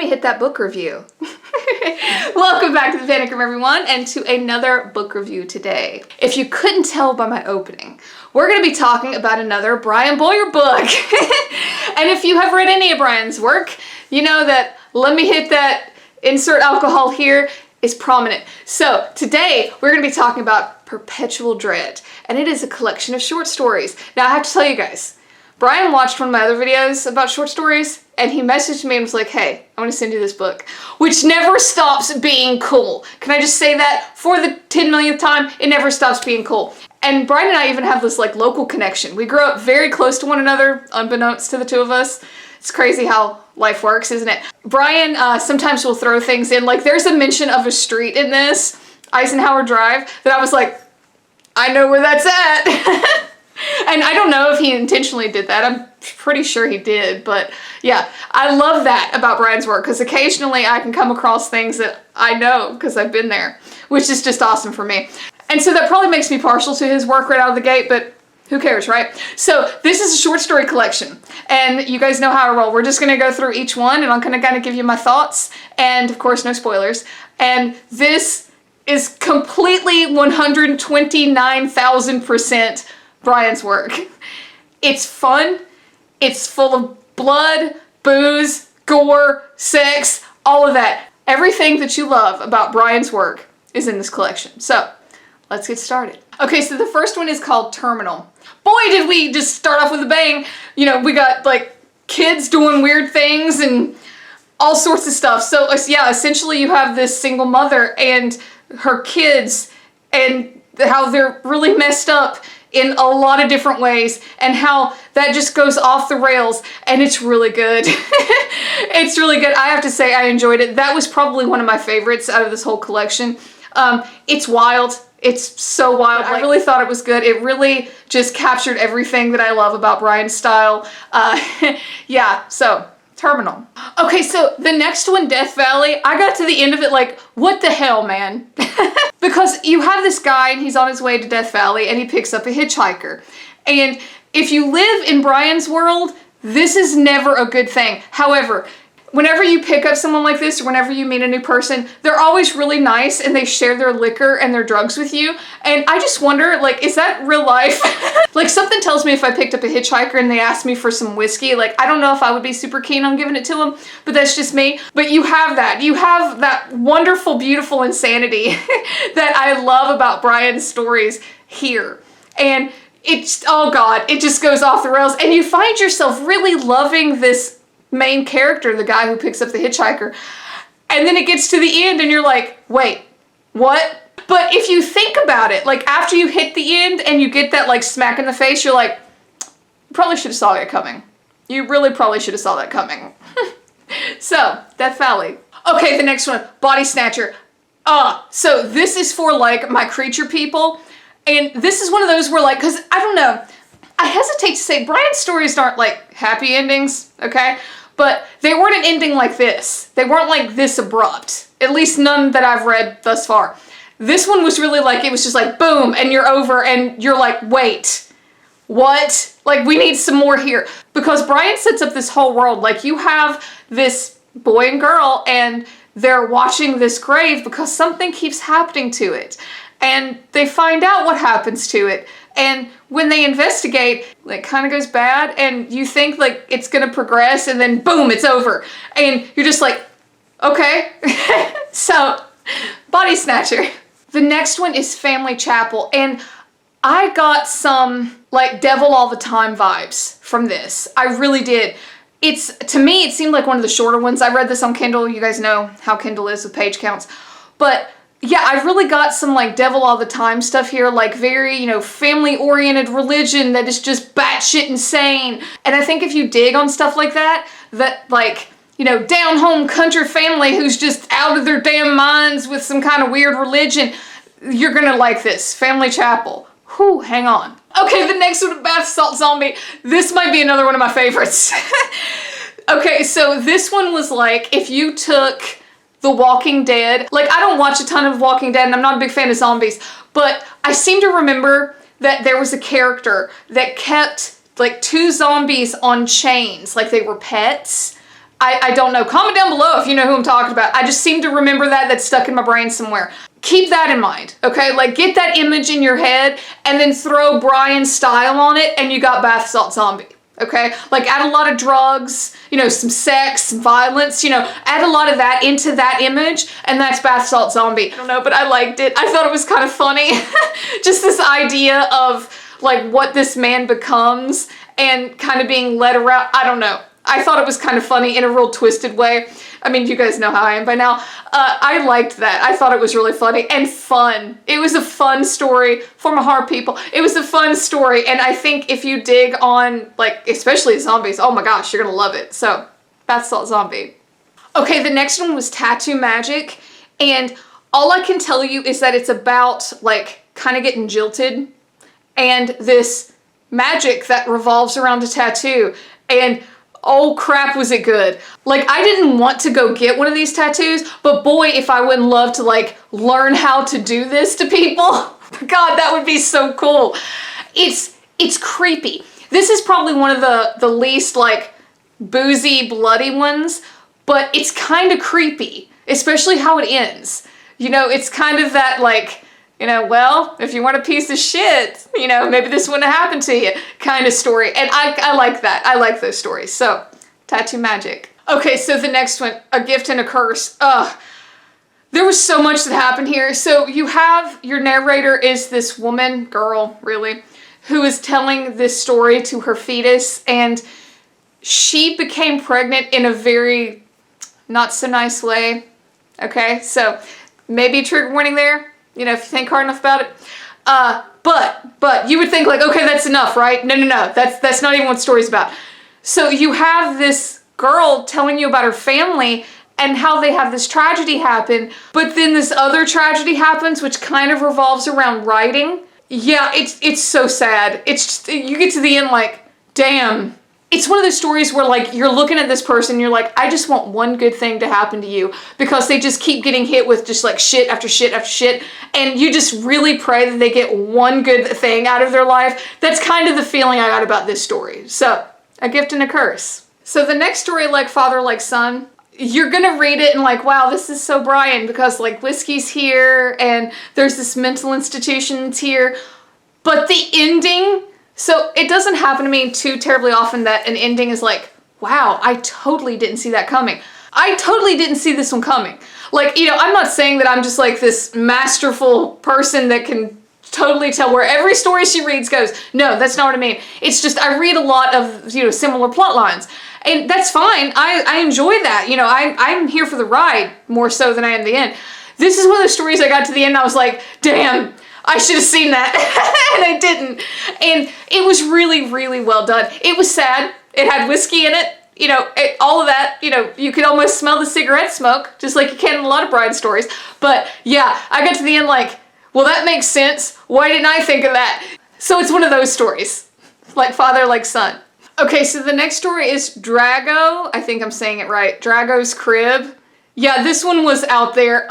me hit that book review. Welcome back to the Panic Room, everyone, and to another book review today. If you couldn't tell by my opening, we're going to be talking about another Brian Bowyer book. And if you have read any of Brian's work, you know that let me hit that insert alcohol here is prominent. So today we're going to be talking about Perpetual Dread, and it is a collection of short stories. Now I have to tell you guys, Brian watched one of my other videos about short stories, and he messaged me and was like, hey, I want to send you this book, which never stops being cool. Can I just say that for the 10 millionth time? It never stops being cool. And Brian and I even have this like local connection. We grew up very close to one another, unbeknownst to the two of us. It's crazy how life works, isn't it? Brian sometimes will throw things in, like there's a mention of a street in this, Eisenhower Drive, that I was like, I know where that's at. And I don't know if he intentionally did that. I'm pretty sure he did, but yeah, I love that about Brian's work because occasionally I can come across things that I know because I've been there, which is just awesome for me. And so that probably makes me partial to his work right out of the gate, but who cares, right? So this is a short story collection, and you guys know how I roll. We're just gonna go through each one, and I'm gonna kind of give you my thoughts, and of course, no spoilers. And this is completely 129,000% Brian's work. It's fun, it's full of blood, booze, gore, sex, all of that. Everything that you love about Brian's work is in this collection. So let's get started. Okay, so the first one is called Terminal. Boy, did we just start off with a bang. You know, we got like kids doing weird things and all sorts of stuff. So yeah, essentially you have this single mother and her kids and how they're really messed up in a lot of different ways, and how that just goes off the rails, and it's really good. It's really good. I have to say I enjoyed it. That was probably one of my favorites out of this whole collection. It's wild. It's so wild. I really thought it was good. It really just captured everything that I love about Brian's style. Yeah, so Terminal. Okay, so the next one, Death Valley, I got to the end of it like, what the hell, man? Because you have this guy and he's on his way to Death Valley and he picks up a hitchhiker. And if you live in Brian's world, this is never a good thing. However, whenever you pick up someone like this, or whenever you meet a new person, they're always really nice and they share their liquor and their drugs with you. And I just wonder, like, is that real life? Like, something tells me if I picked up a hitchhiker and they asked me for some whiskey, like, I don't know if I would be super keen on giving it to them, but that's just me. But you have that. You have that wonderful, beautiful insanity that I love about Brian's stories here. And it's, oh God, it just goes off the rails. And you find yourself really loving this main character, the guy who picks up the hitchhiker, and then it gets to the end and you're like, wait, what? But if you think about it, like after you hit the end and you get that like smack in the face, you're like, you probably should have saw that coming. You really probably should have saw that coming. So, Death Valley. Okay, the next one, Body Snatcher. So this is for like my creature people, and this is one of those where like, cause I don't know, I hesitate to say Brian's stories aren't like happy endings, okay? But they weren't an ending like this. They weren't like this abrupt. At least none that I've read thus far. This one was really like, it was just like boom, and you're over, and you're like, wait, what? Like, we need some more here. Because Brian sets up this whole world. Like, you have this boy and girl, and they're watching this grave because something keeps happening to it. And they find out what happens to it. And when they investigate, it kind of goes bad, and you think like it's gonna progress, and then boom, it's over. And you're just like, okay. So, Body Snatcher. The next one is Family Chapel, and I got some like Devil All the Time vibes from this. I really did. To me, it seemed like one of the shorter ones. I read this on Kindle. You guys know how Kindle is with page counts. But yeah, I really got some like Devil All the Time stuff here, like very, you know, family-oriented religion that is just batshit insane. And I think if you dig on stuff like that like, you know, down-home country family who's just out of their damn minds with some kind of weird religion, you're gonna like this. Family Chapel. Whew, hang on. Okay, the next one, Bath Salt Zombie. This might be another one of my favorites. Okay, so this one was like, if you took The Walking Dead. Like, I don't watch a ton of Walking Dead, and I'm not a big fan of zombies, but I seem to remember that there was a character that kept like 2 zombies on chains, like they were pets. I don't know. Comment down below if you know who I'm talking about. I just seem to remember that. That's stuck in my brain somewhere. Keep that in mind, okay? Like, get that image in your head and then throw Brian's style on it and you got bath salt zombie, okay? Like, add a lot of drugs, you know, some sex, some violence, you know, add a lot of that into that image and that's bath salt zombie. I don't know, but I liked it. I thought it was kind of funny. Just this idea of, like, what this man becomes and kind of being led around. I don't know. I thought it was kind of funny in a real twisted way. I mean, you guys know how I am by now. I liked that. I thought it was really funny and fun. It was a fun story for my heart people. It was a fun story, and I think if you dig on, like, especially zombies, oh my gosh, you're gonna love it. So, bath salt zombie. Okay, the next one was Tattoo Magic, and all I can tell you is that it's about, like, kind of getting jilted, and this magic that revolves around a tattoo, and oh crap, was it good. Like, I didn't want to go get one of these tattoos, but boy, if I wouldn't love to, like, learn how to do this to people. God, that would be so cool. It's creepy. This is probably one of the least, like, boozy, bloody ones, but it's kind of creepy, especially how it ends. You know, it's kind of that, like, you know, well, if you weren't a piece of shit, you know, maybe this wouldn't have happened to you kind of story. And I like that. I like those stories. So, Tattoo Magic. Okay, so the next one, A Gift and a Curse. There was so much that happened here. So you have, your narrator is this woman, girl, really, who is telling this story to her fetus, and she became pregnant in a very not so nice way. Okay, so maybe a trigger warning there. You know, if you think hard enough about it. But you would think, like, okay, that's enough, right? No. That's not even what the story's about. So you have this girl telling you about her family and how they have this tragedy happen, but then this other tragedy happens, which kind of revolves around writing. Yeah, it's so sad. It's just, you get to the end like, damn. It's one of those stories where, like, you're looking at this person and you're like, I just want one good thing to happen to you, because they just keep getting hit with just, like, shit after shit after shit, and you just really pray that they get one good thing out of their life. That's kind of the feeling I got about this story. So, A Gift and a Curse. So the next story, Like Father, Like Son, you're gonna read it and like, wow, this is so Brian, because, like, whiskey's here and there's this mental institution that's here, but the ending. So it doesn't happen to me too terribly often that an ending is like, wow, I totally didn't see that coming. I totally didn't see this one coming. Like, you know, I'm not saying that I'm just like this masterful person that can totally tell where every story she reads goes. No, that's not what I mean. It's just I read a lot of, you know, similar plot lines. And that's fine. I enjoy that. You know, I'm here for the ride more so than I am the end. This is one of the stories I got to the end and I was like, damn, I should have seen that, and I didn't. And it was really, really well done. It was sad. It had whiskey in it. You know, all of that, you know, you could almost smell the cigarette smoke, just like you can in a lot of Brian stories. But yeah, I got to the end like, well, that makes sense. Why didn't I think of that? So it's one of those stories. Like Father, Like Son. Okay, so the next story is Drago. I think I'm saying it right. Drago's Crib. Yeah, this one was out there.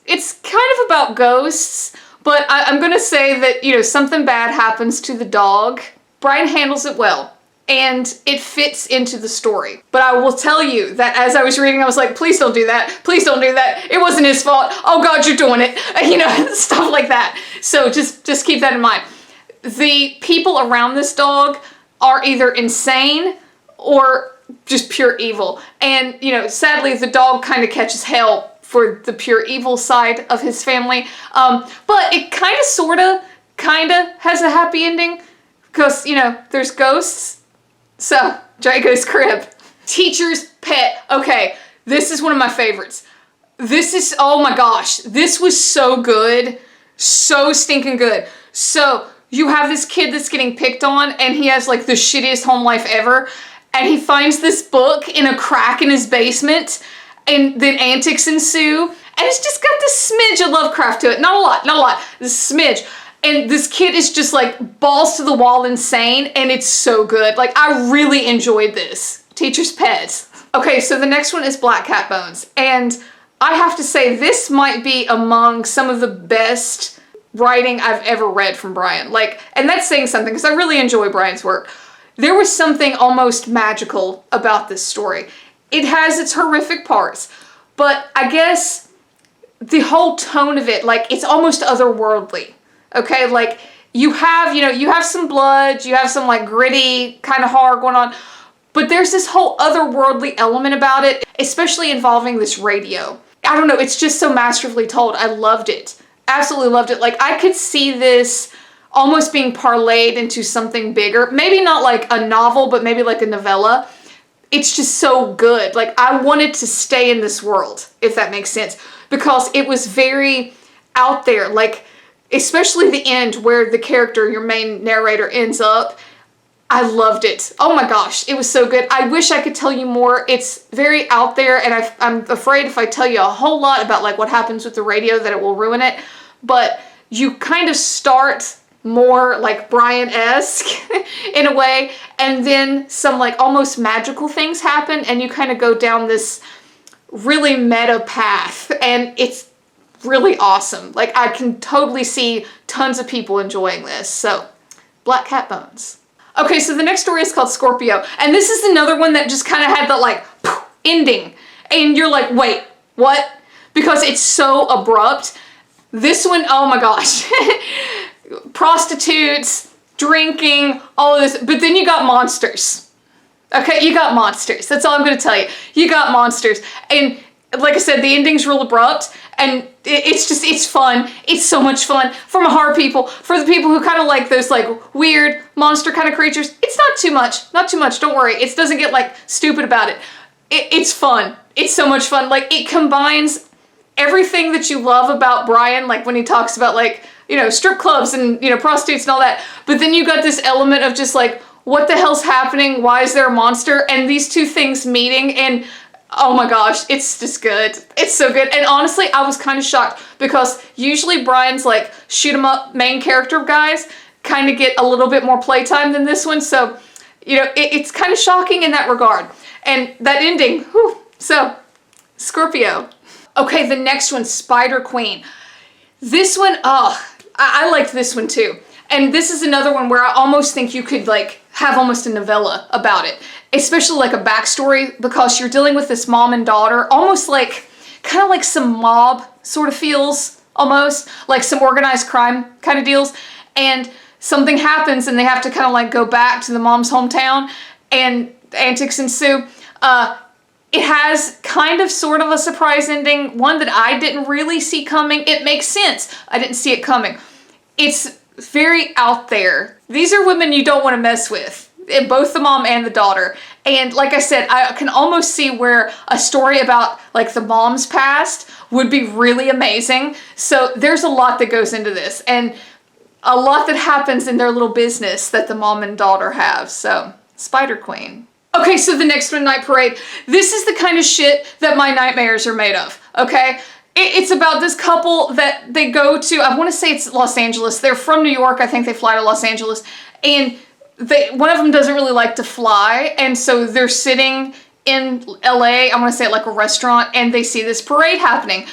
It's kind of about ghosts. But I'm going to say that, you know, something bad happens to the dog. Brian handles it well, and it fits into the story. But I will tell you that as I was reading, I was like, please don't do that. Please don't do that. It wasn't his fault. Oh God, you're doing it. You know, stuff like that. So just keep that in mind. The people around this dog are either insane or just pure evil. And, you know, sadly, the dog kind of catches hell for the pure evil side of his family. But it kind of has a happy ending, because, you know, there's ghosts. So, Drago's Crib. Teacher's Pet. Okay, this is one of my favorites. This is, oh my gosh, this was so good. So stinking good. So, you have this kid that's getting picked on, and he has, like, the shittiest home life ever, and he finds this book in a crack in his basement, and then antics ensue, and it's just got this smidge of Lovecraft to it. Not a lot, this smidge. And this kid is just like balls to the wall insane, and it's so good. Like, I really enjoyed this. Teacher's Pet. Okay, so the next one is Black Cat Bones, and I have to say this might be among some of the best writing I've ever read from Brian. Like, and that's saying something, because I really enjoy Brian's work. There was something almost magical about this story. it has its horrific parts, but I guess the whole tone of it, like, it's almost otherworldly. Okay, like, you have some blood, you have some like gritty kind of horror going on, but there's this whole otherworldly element about it, especially involving this radio. I don't know, it's just so masterfully told. I loved it. Absolutely loved it. Like, I could see this almost being parlayed into something bigger. Maybe not like a novel, but maybe like a novella. It's just so good. Like, I wanted to stay in this world, if that makes sense, because it was very out there. Like, especially the end where the character, your main narrator, ends up. I loved it. Oh my gosh, it was so good. I wish I could tell you more. It's very out there, and I'm afraid if I tell you a whole lot about like what happens with the radio that it will ruin it. But you kind of start more like Brian-esque in a way, and then some like almost magical things happen, and you kind of go down this really meta path, and it's really awesome. Like, I can totally see tons of people enjoying this. So, Black Cat Bones. Okay, so the next story is called Scorpio, and this is another one that just kind of had that like ending, and you're like, wait, what? Because it's so abrupt. This one, oh my gosh. Prostitutes, drinking, all of this, but then you got monsters. Okay, you got monsters. That's all I'm going to tell you. You got monsters, and like I said, the ending's real abrupt, and it's fun. It's so much fun for my horror people, for the people who kind of like those like weird monster kind of creatures. It's not too much, don't worry. It doesn't get like stupid about it. It's fun. It's so much fun. Like, it combines everything that you love about Brian, like when he talks about like, strip clubs and, prostitutes and all that. But then you got this element of just like, what the hell's happening? Why is there a monster? And these two things meeting, and oh my gosh, it's just good. It's so good. And honestly, I was kind of shocked, because usually Brian's like shoot 'em up main character guys kind of get a little bit more playtime than this one. So, it's kind of shocking in that regard. And that ending, whew. So, Scorpio. Okay, the next one, Spider Queen. This one, I liked this one too. And this is another one where I almost think you could like have almost a novella about it. Especially like a backstory, because you're dealing with this mom and daughter, almost like, kind of like some mob sort of feels, almost. Like some organized crime kind of deals. And something happens and they have to kind of like go back to the mom's hometown, and antics ensue. It has kind of sort of a surprise ending, one that I didn't really see coming. It makes sense. I didn't see it coming. It's very out there. These are women you don't want to mess with, both the mom and the daughter. And like I said, I can almost see where a story about like the mom's past would be really amazing. So there's a lot that goes into this, and a lot that happens in their little business that the mom and daughter have. So, Spider Queen. Okay, so the next one, Night Parade. This is the kind of shit that my nightmares are made of, okay? It's about this couple that they go to, I want to say it's Los Angeles. They're from New York. I think they fly to Los Angeles. And one of them doesn't really like to fly, and so they're sitting in LA, I want to say at like a restaurant, and they see this parade happening.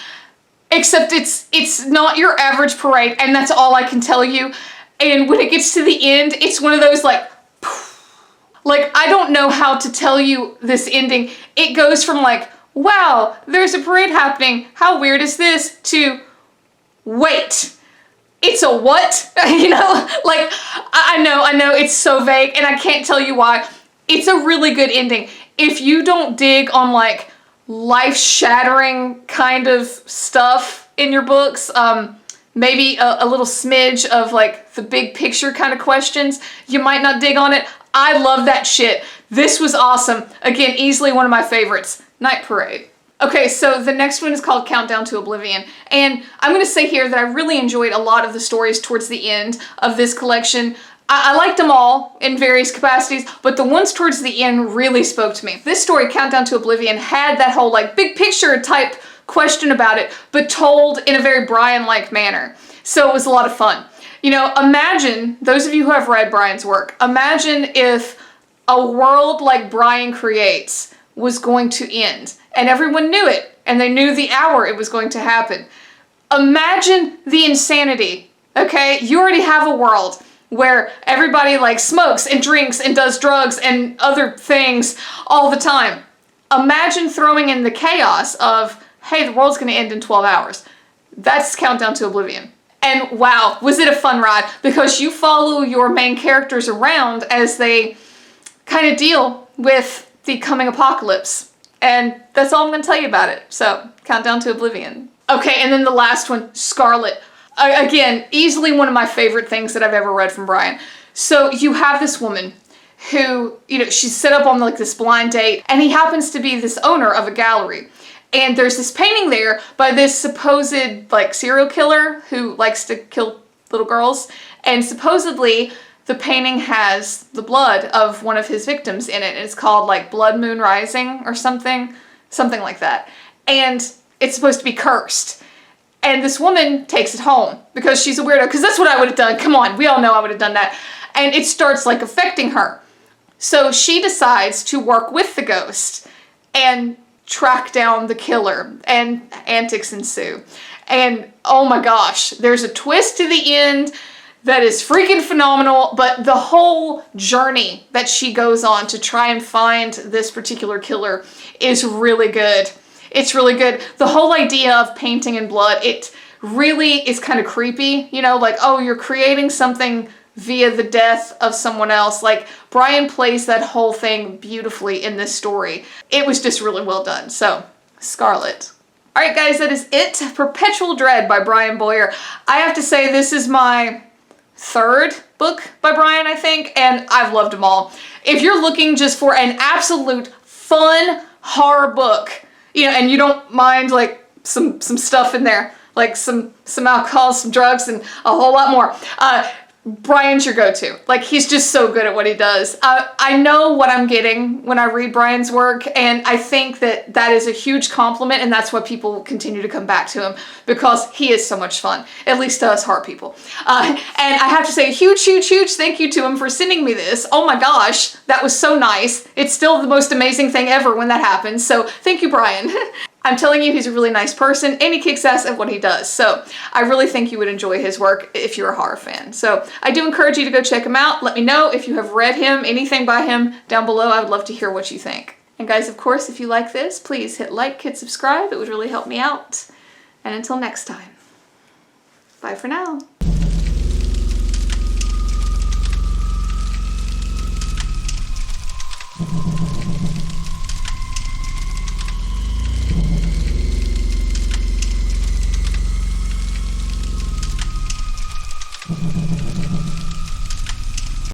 Except it's not your average parade, and that's all I can tell you. And when it gets to the end, it's one of those like, like, I don't know how to tell you this ending. It goes from like, wow, there's a parade happening, how weird is this, to, wait, it's a what? Like, I know, it's so vague, and I can't tell you why. It's a really good ending. If you don't dig on like life-shattering kind of stuff in your books, maybe a little smidge of like the big picture kind of questions, you might not dig on it. I love that shit. This was awesome. Again, easily one of my favorites. Night Parade. Okay, so the next one is called Countdown to Oblivion. And I'm going to say here that I really enjoyed a lot of the stories towards the end of this collection. I liked them all in various capacities, but the ones towards the end really spoke to me. This story, Countdown to Oblivion, had that whole like big picture type question about it, but told in a very Brian-like manner. So it was a lot of fun. Imagine, those of you who have read Brian's work, imagine if a world like Brian creates was going to end, and everyone knew it, and they knew the hour it was going to happen. Imagine the insanity, okay? You already have a world where everybody like smokes and drinks and does drugs and other things all the time. Imagine throwing in the chaos of, hey, the world's going to end in 12 hours. That's Countdown to Oblivion. And wow, was it a fun ride, because you follow your main characters around as they kind of deal with the coming apocalypse. And that's all I'm going to tell you about it. So, Countdown to Oblivion. Okay, and then the last one, Scarlet. Again, easily one of my favorite things that I've ever read from Brian. So you have this woman who, she's set up on like this blind date, and he happens to be this owner of a gallery. And there's this painting there by this supposed like serial killer who likes to kill little girls. And supposedly the painting has the blood of one of his victims in it. And it's called like Blood Moon Rising or something like that. And it's supposed to be cursed. And this woman takes it home because she's a weirdo, because that's what I would have done. Come on, we all know I would have done that. And it starts like affecting her. So she decides to work with the ghost and track down the killer, and antics ensue. And oh my gosh, there's a twist to the end that is freaking phenomenal, but the whole journey that she goes on to try and find this particular killer is really good. It's really good. The whole idea of painting in blood, it really is kind of creepy, like, oh, you're creating something via the death of someone else. Like, Brian plays that whole thing beautifully in this story. It was just really well done. So, Scarlet. All right, guys, that is it. Perpetual Dread by Brian Bowyer. I have to say, this is my third book by Brian, I think, and I've loved them all. If you're looking just for an absolute fun horror book, and you don't mind like some stuff in there, like some alcohol, some drugs, and a whole lot more, Brian's your go-to. Like, he's just so good at what he does. I know what I'm getting when I read Brian's work, and I think that is a huge compliment, and that's why people continue to come back to him, because he is so much fun, at least to us horror people. And I have to say a huge thank you to him for sending me this. Oh my gosh, that was so nice. It's still the most amazing thing ever when that happens, so thank you, Brian. I'm telling you, he's a really nice person, and he kicks ass at what he does. So I really think you would enjoy his work if you're a horror fan. So I do encourage you to go check him out. Let me know if you have read him, anything by him down below. I would love to hear what you think. And guys, of course, if you like this, please hit like, hit subscribe. It would really help me out. And until next time, bye for now.